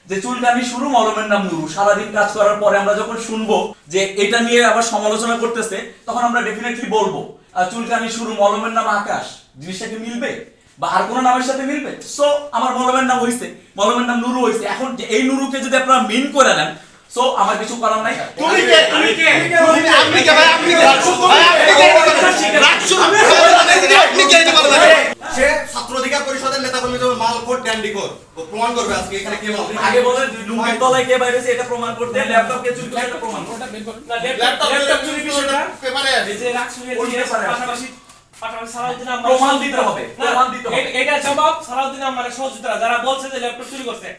যে চুলকানি শুরু মলমের নাম নুরু। সারাদিন কাজ করার পরে আমরা যখন শুনবো যে এটা নিয়ে আবার সমালোচনা করতেছে, তখন আমরা ডেফিনেটলি বলবো চুলকানি শুরু মলমের নাম আকাশ, জিনিসটা কি মিলবে বা আর কোন নামের সাথে মিলবে? সো আমার মলমের নাম হইছে, মলমের নাম নুরু হইছে। এখন এই নুরুকে যদি আপনারা মিন করে নেন, সো আমার কিছু করার নাই। তুমি কে? তুমি কে? আপনি কে ভাই? আপনি কে? আপনি কে এটা বলেন? সে ছাত্র অধিকার পরিষদের নেতা কর্মী যখন মালকোট ড্যান্ডিকোর ও প্রমাণ করবে আজকে এখানে কে মাল আগে বলেন লুঙ্গির তলায় কে বাইরেছে এটা প্রমাণ করতে, ল্যাপটপ কে চুরি করতে প্রমাণ করতে। না ল্যাপটপ চুরি বিষয়টা পেপারে এই যে রাকসুয়ের পাশাপাশি সালাউদ্দিন আহমেদ প্রমাণ দিতে হবে, প্রমাণ দিতে হবে। এটা জবাব সালাউদ্দিন আহমেদের সহযোগিতা যারা বলছে যে ল্যাপটপ চুরি করছে,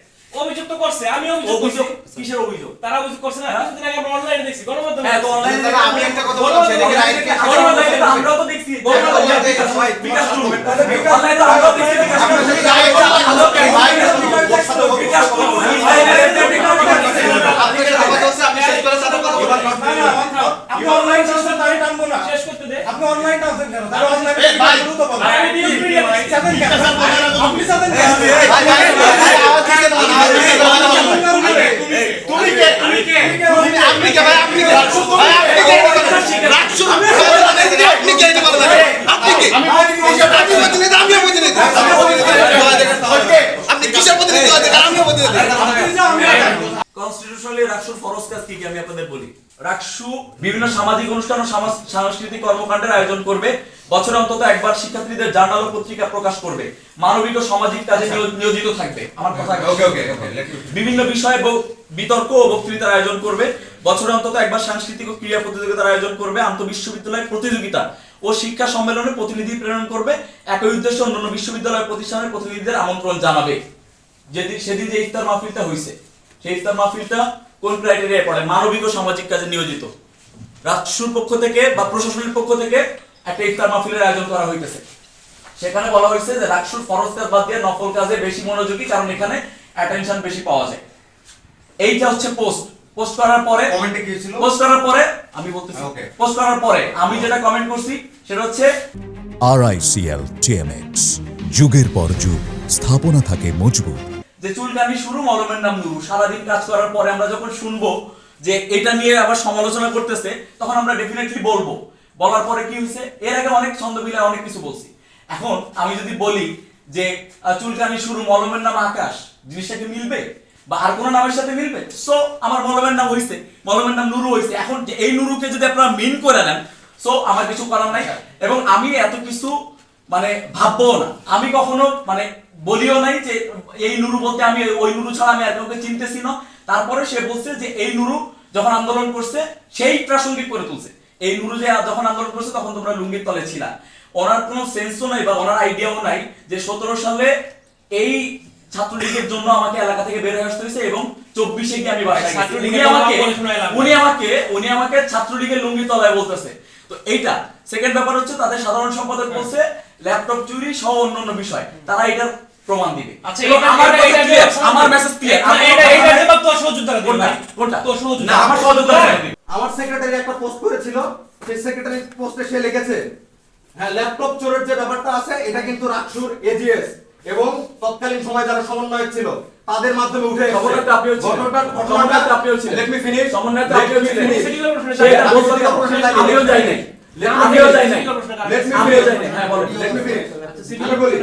অভিযোগ তো করছে, আমি অভিযোগ করছি। কিসের অভিযোগ? তারা অভিযোগ করছে না, কিছুদিন আগে আমরা অনলাইনে দেখছি, গণমাধ্যমে। হ্যাঁ, তো অনলাইনে আমি একটা কথা বললাম সেটাকে রাইট কে গণমাধ্যমে তো আমরাও তো দেখছি, গণমাধ্যমে বিকাশ অনলাইনে তো আমরাও দেখছি, বিকাশ আপনি শেষ করে সাথে কথা বলুন। আপনি অনলাইন টানছেন তাই টানবো না। শেষ করতে দে। আপনি অনলাইন টানছেন কেন? তাহলে অনলাইনে ভাই, শুরু তো বলেন। আমি নিউজ মিডিয়া চাঁদেন কেন? আপনি চাঁদেন কেন? ভাই আওয়াজ থেকে দাঁড়ান, আওয়াজ থেকে দাঁড়ান। তুমি কে? আমি কে? আপনি কে ভাই? আপনি কে? ভাই আপনি কে? রাখছো আপনি কে এটা বলেন? আপনি কে? আমি প্রতিনিধি, আমিও প্রতিনিধি। আপনি কিসের প্রতিনিধি? আমিও প্রতিনিধি। আপনি যা আমি কনস্টিটিউশনালি রাকসুর ফরজ কাজ কি আমি আপনাদের বলি। রাকসু বিভিন্ন সামাজিক অনুষ্ঠান ও সাংস্কৃতিক কর্মকাণ্ডের আয়োজন করবে, বছরে অন্তত একবার শিক্ষার্থীদের জার্নাল ও পত্রিকা প্রকাশ করবে, মানবিক ও সামাজিক কাজে নিয়োজিত থাকবে। আমার কথা ওকে। বিভিন্ন বিষয়ে বিতর্ক ও বক্তৃতার আয়োজন করবে, বছরে অন্তত একবার সাংস্কৃতিক ও ক্রীড়া প্রতিযোগিতার আয়োজন করবে, আন্তঃবিশ্ববিদ্যালয় প্রতিযোগিতা ও শিক্ষা সম্মেলনে প্রতিনিধি প্রেরণ করবে, একই উদ্দেশ্যে অন্যান্য বিশ্ববিদ্যালয় প্রতিষ্ঠানের প্রতিনিধিদের আমন্ত্রণ জানাবে। সেদিন যে ইফতার মাহফিলটা হয়েছে, সেই ইফতার মাহফিলটা কোন ক্রাইটেরিয়ায় পড়ে? মানবিক ও সামাজিক কাজে নিয়োজিত। রাষ্ট্রের পক্ষ থেকে বা প্রশাসনের পক্ষ থেকে একটা ইফতার মাহফিলের আয়োজন করা হইতেছে। সেখানে বলা হয়েছে যে রাষ্ট্রের ফরজ কাজ বাদ দিয়ে নফল কাজে বেশি মনোযোগী, কারণ এখানে অ্যাটেনশন বেশি পাওয়া যায়। এইটা হচ্ছে পোস্ট করার পরে কমেন্টে কি ছিল? পোস্ট করার পরে আমি বলতেছি, Okay. পোস্ট করার পরে আমি যেটা কমেন্ট করছি সেটা হচ্ছে RICL TMX যুগের পর যুগ স্থাপনা থাকে মজবুত। যে চুলকানি শুরু মলমের নাম নুরু। সারাদিন কাজ করার পরে আমরা যখন শুনবো যে এটা নিয়ে আবার সমালোচনা করতেছে, তখন আমরা ডেফিনেটলি বলবো। বলার পরে কি হয়েছে? এর আগে অনেক ছন্দবিলে অনেক কিছু বলছি। এখন আমি যদি বলি যে চুলকানি শুরু মলমের নাম আকাশ, জিনিসটা কি মিলবে বা আর কোন নামের সাথে মিলবে? সো আমার মলমের নাম হইছে, মলমের নাম নুরু হইছে। এখন এই নুরুকে যদি আপনারা মিন করে নেন, সো আমার কিছু করার নাই। এবং আমি এত কিছু মানে ভাববো না, আমি কখনো মানে বলিও নাই যে এই নুরু বলতে আমি ওই নুরু ছাড়া আমি আর কাউকে চিনতেছি না। তারপরে সে বলছে যে এই নুরু যখন আন্দোলন করছে সেই প্রাসঙ্গিক করে তুলছে। এই নুরু যে যখন আন্দোলন করছে তখন তোমরা লুঙ্গির তলে ছিলা। ওনার কোনো সেন্সও নাই বা ওনার আইডিয়াও নাই যে 17 সালে এই ছাত্রলীগের জন্য আমাকে এলাকা থেকে বের হয়ে আসতে হয়েছে এবং 24-এ গিয়ে আমি বাসায় গেছি। উনি আমাকে ছাত্রলীগের লুঙ্গি তলায় বলতেছে। তো এইটা সেকেন্ড ব্যাপার হচ্ছে তাদের সাধারণ সম্পাদক বলছে ল্যাপটপ চুরি সহ অন্যান্য বিষয়, তারা এটার প্রমাণ দিবে। আচ্ছা, আমার মেসেজ ক্লিয়ার। এটা জবাব তো সহযোগিতা দিন ভাই। কোনটা? তো সহযোগিতা। না, আমার সহযোগিতা দিবে। আমার সেক্রেটারি একটা পোস্ট করেছিল, সেই সেক্রেটারি পোস্টে সে লিখেছে, হ্যাঁ ল্যাপটপ চোরের যে ব্যাপারটা আছে এটা কিন্তু রাকসুর এজিএস এবং তৎকালীন সময় যারা সমন্বয়ক ছিল তাদের মাধ্যমে উঠে এসেছে। সমন্বয়কটা আপনিও ছিলেন। সমন্বয়কটা আপনিও ছিলেন। Let me finish. সমন্বয়কটা আপনিও ছিলেন। সেটা আমিও যাই নাই। আমিও যাই নাই। লেট মি আমিও যাই নাই। হ্যাঁ বলেন। Let me finish. আমি বলি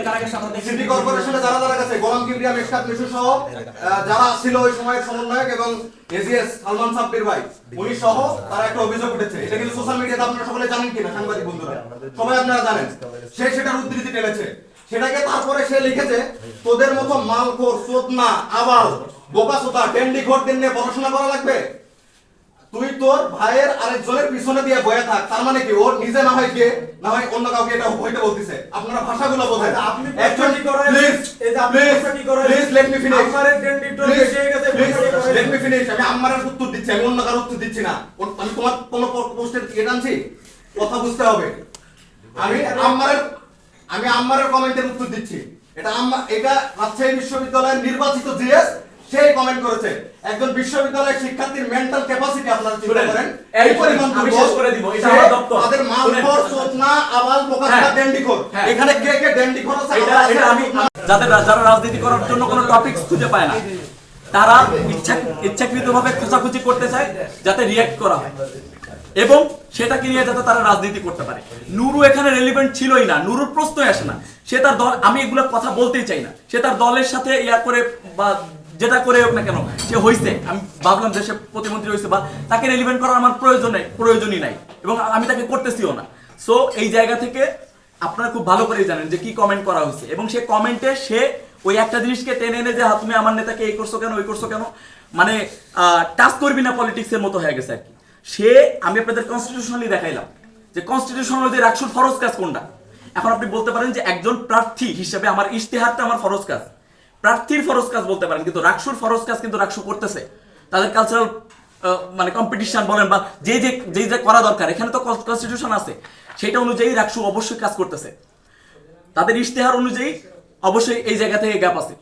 সিটি কর্পোরেশনে যারা কাছে গোলাম কিবরিয়া মেশকাত মিশু সহ যারা ছিল ওই সময়ের সমন্বয়ক এবং এজিএস সালমান সাব্বির ভাই উনি সহ তারা একটা অভিযোগ উঠেছে। এটা কিন্তু সোশ্যাল মিডিয়াতে আপনারা সকলে জানেন কিনা সাংবাদিক বন্ধুরা সবাই আপনারা জানেন। সে সেটার উদ্ধৃতি টেনেছে। সেটাকে তারপরে সে লিখেছে তোদের মতো মালখোর চোদনা আবাল বোকাচোদা ডেন্ডিখোরদের নিয়ে পড়াশোনা করা লাগবে? তুই তোর ভাইয়ের আরেকজনের পিছনে দিয়ে বয়ে থাক। তার মানে কি ওর নিজে না হয় কে না হয় অন্য কাউকে এটা হইতে বলতেছে। আপনারা ভাষাগুলো বোঝেন। আপনি একজন প্লিজ এই যে আপনি কি করেন প্লিজ লেট মি ফিনিশ। আমারের ডেন্ডিটোর এসে গেছে লেট মি ফিনিশ। আমি আমারের উত্তর দিচ্ছি, আমি অন্য কারো উত্তর দিচ্ছি না। আমি তোমার কোন পোস্টের এটা আনছি কথা বুঝতে হবে। আমি আমারের কমেন্টের উত্তর দিচ্ছি। এটা রাজশাহী বিশ্ববিদ্যালয়ের নির্বাচিত জিএস সেই কমেন্ট করেছে। একজন বিশ্ববিদ্যালয়ের শিক্ষার্থীর মেন্টাল ক্যাপাসিটি আপনারা চিন্তা করেন এই পরিমাণ আমি শেষ করে দিব। এটা আমার দপ্তর। তাদের মালখোর চোদনা আবাল বোকাচোদা ডেন্ডিখোর। এখানে কে ডেন্ডিখোর আছে? এটা আমি যারা রাজনীতি করার জন্য কোনো টপিকস খুঁজে পায় না, তারা ইচ্ছাকৃতভাবে খোঁচাখুচি করতে চায় যাতে রিয়্যাক্ট করা হয় এবং সেটাকে নিয়ে যাতে তারা রাজনীতি করতে পারে। নুরু এখানে রেলিভেন্ট ছিলই না, নুরুর প্রশ্নই আসে না। সে তার দল, আমি এগুলো কথা বলতেই চাই না, সে তার দলের সাথে ইয়া করে বা যেটা করে হোক না কেন সে হয়েছে, আমি ভাবলাম দেশে প্রতিমন্ত্রী হয়েছে বা তাকে রেলিভেন্ট করার আমার প্রয়োজনই নাই এবং আমি তাকে করতেছিও না। সো এই জায়গা থেকে আপনারা খুব ভালো করেই জানেন যে কি কমেন্ট করা হয়েছে এবং সে কমেন্টে সে ওই একটা জিনিসকে টেনে এনে যে তুমি আমার নেতাকে এই করছো কেন, ওই করছো কেন, মানে টাচ করবি না পলিটিক্সের মতো হয়ে গেছে আর কি। সে, আমি আপনাদের কনস্টিটিউশনালি দেখাইলাম যে কনস্টিটিউশন অনুযায়ী রাকসুর ফরজ কাজ কোনটা। এখন আপনি বলতে পারেন যে একজন প্রার্থী হিসেবে আমার ইশতেহারটা আমার ফরজ কাজ, প্রার্থীর ফরজ কাজ বলতে পারেন, কিন্তু রাকসুর ফরজ কাজ কিন্তু রাকসু করতেছে। তাদের কালচারাল মানে কম্পিটিশন বলেন বা যে করা দরকার, এখানে তো কনস্টিটিউশন আছে, সেটা অনুযায়ী রাকসু অবশ্যই কাজ করতেছে। তাদের ইশতেহার অনুযায়ী অবশ্যই এই জায়গা থেকে গ্যাপ আছে।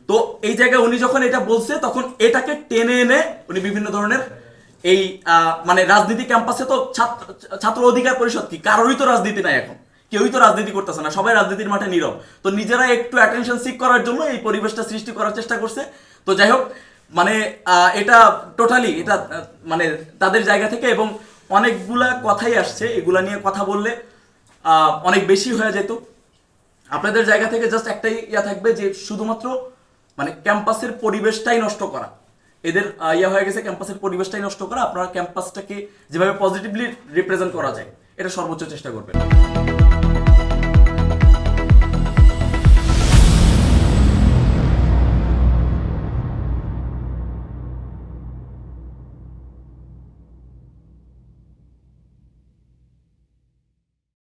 তো এই জায়গায় উনি যখন এটা বলছে তখন এটাকে টেনে এনে উনি বিভিন্ন ধরনের এই মানে রাজনীতি ক্যাম্পাসে তো ছাত্র অধিকার পরিষদ কি, কারোরই তো রাজনীতি নাই এখন, কেউই তো রাজনীতি করতেছে না, সবাই রাজনীতির মাঠে নীরব। তো নিজেরা একটু অ্যাটেনশন সিক করার জন্য এই পরিবেশটা সৃষ্টি করার চেষ্টা করছে। তো যাই হোক, মানে এটা টোটালি এটা মানে তাদের জায়গা থেকে এবং অনেকগুলা কথাই আসছে, এগুলা নিয়ে কথা বললে অনেক বেশি হয়ে যেত। আপনাদের জায়গা থেকে জাস্ট একটাই ইয়া থাকবে যে শুধুমাত্র মানে ক্যাম্পাসের পরিবেশটাই নষ্ট করা, এদের ইয়া হয়ে গেছে ক্যাম্পাসের পরিবেশটাই নষ্ট করা। আপনারা ক্যাম্পাসটাকে যেভাবে পজিটিভলি রিপ্রেজেন্ট করা যায় এটা সর্বোচ্চ চেষ্টা করবেন।